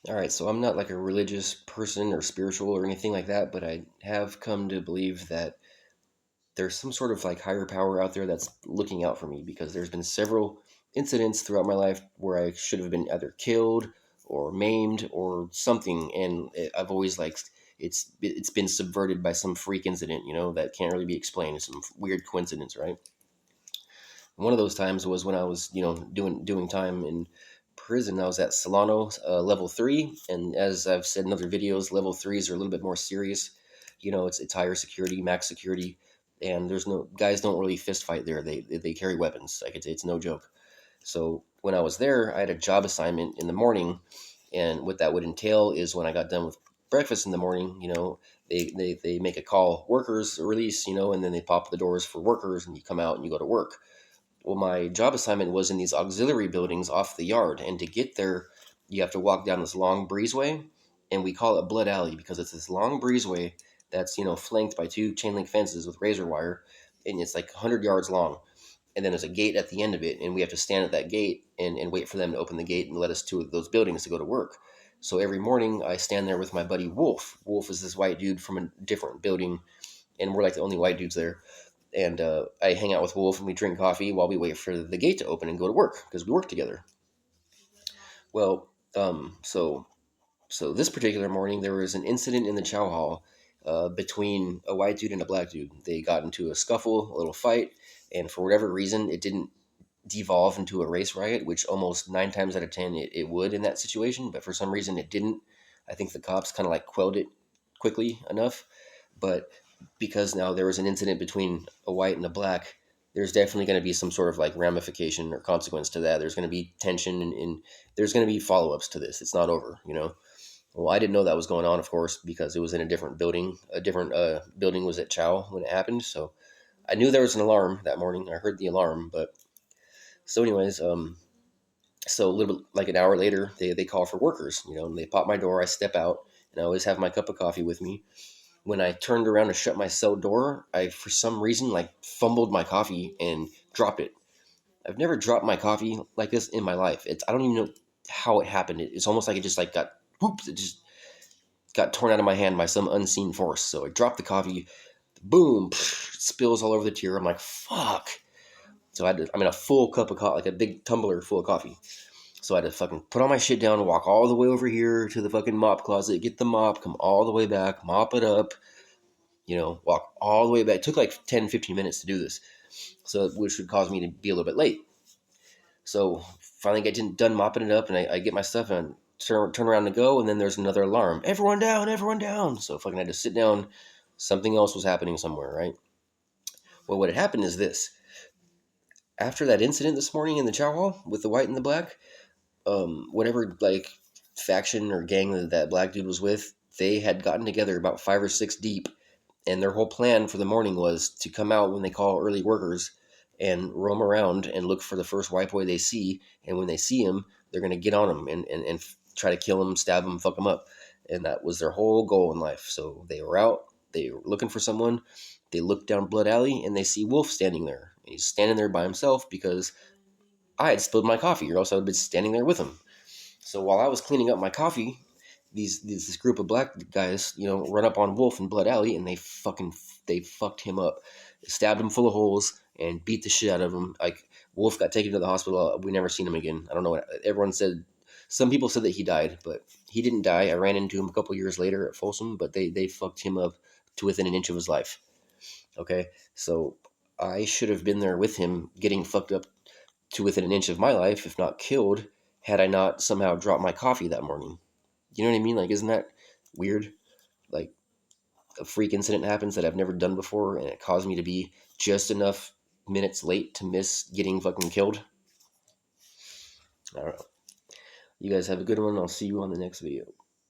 All right, so I'm not like a religious person or spiritual or anything like that, but I have come to believe that there's some sort of like higher power out there that's looking out for me because there's been several incidents throughout my life where I should have been either killed or maimed or something, and I've always like it's been subverted by some freak incident, that can't really be explained. It's some weird coincidence, right? One of those times was when I was, doing time in prison. I was at Solano, level 3, and as I've said in other videos, level 3s are a little bit more serious. It's higher security, max security, and there's no guys don't really fist fight there. They carry weapons. Like it's no joke. So when I was there, I had a job assignment in the morning, and what that would entail is when I got done with breakfast in the morning, they make a call workers release, and then they pop the doors for workers, and you come out and you go to work. Well, my job assignment was in these auxiliary buildings off the yard, and to get there, you have to walk down this long breezeway, and we call it Blood Alley because it's this long breezeway that's flanked by two chain link fences with razor wire, and it's like 100 yards long. And then there's a gate at the end of it, and we have to stand at that gate and wait for them to open the gate and let us to those buildings to go to work. So every morning, I stand there with my buddy Wolf. Wolf is this white dude from a different building, and we're like the only white dudes there, and I hang out with Wolf and we drink coffee while we wait for the gate to open and go to work because we work together. Well, so this particular morning there was an incident in the chow hall between a white dude and a black dude. They got into a scuffle, a little fight, and for whatever reason, it didn't devolve into a race riot, which almost 9 times out of 10 it would in that situation. But for some reason, it didn't. I think the cops kind of like quelled it quickly enough, but because now there was an incident between a white and a black, there's definitely going to be some sort of like ramification or consequence to that. There's going to be tension and there's going to be follow ups to this. It's not over. Well, I didn't know that was going on, of course, because it was in a different building. A different building was at Chow when it happened. So I knew there was an alarm that morning. I heard the alarm. But so, anyways, so a little bit like an hour later, they call for workers, and they pop my door. I step out, and I always have my cup of coffee with me. When I turned around to shut my cell door, I, for some reason, like fumbled my coffee and dropped it. I've never dropped my coffee like this in my life. I don't even know how it happened. It's almost like it just like got whoops. It just got torn out of my hand by some unseen force. So I dropped the coffee. Boom! Spills all over the tier. I'm like, fuck. So I'm in a full cup of coffee, like a big tumbler full of coffee. So I had to fucking put all my shit down, walk all the way over here to the fucking mop closet, get the mop, come all the way back, mop it up, walk all the way back. It took like 10, 15 minutes to do this, so which would cause me to be a little bit late. So finally get done mopping it up, and I get my stuff and turn around to go, and then there's another alarm. Everyone down, everyone down. So fucking had to sit down. Something else was happening somewhere, right? Well, what had happened is this. After that incident this morning in the chow hall with the white and the black, whatever like faction or gang that black dude was with, they had gotten together about 5 or 6 deep, and their whole plan for the morning was to come out when they call early workers and roam around and look for the first white boy they see, and when they see him, they're going to get on him and try to kill him, stab him, fuck him up. And that was their whole goal in life. So they were out, they were looking for someone. They look down Blood Alley and they see Wolf standing there. And he's standing there by himself because I had spilled my coffee, or else I would have been standing there with him. So while I was cleaning up my coffee, this group of black guys, run up on Wolf in Blood Alley, and they fucked him up, stabbed him full of holes, and beat the shit out of him. Like Wolf got taken to the hospital. We never seen him again. I don't know what everyone said. Some people said that he died, but he didn't die. I ran into him a couple years later at Folsom, but they fucked him up to within an inch of his life. Okay, so I should have been there with him, getting fucked up to within an inch of my life, if not killed, had I not somehow dropped my coffee that morning. You know what I mean? Like, isn't that weird? Like, a freak incident happens that I've never done before, and it caused me to be just enough minutes late to miss getting fucking killed. I don't know. You guys have a good one. I'll see you on the next video.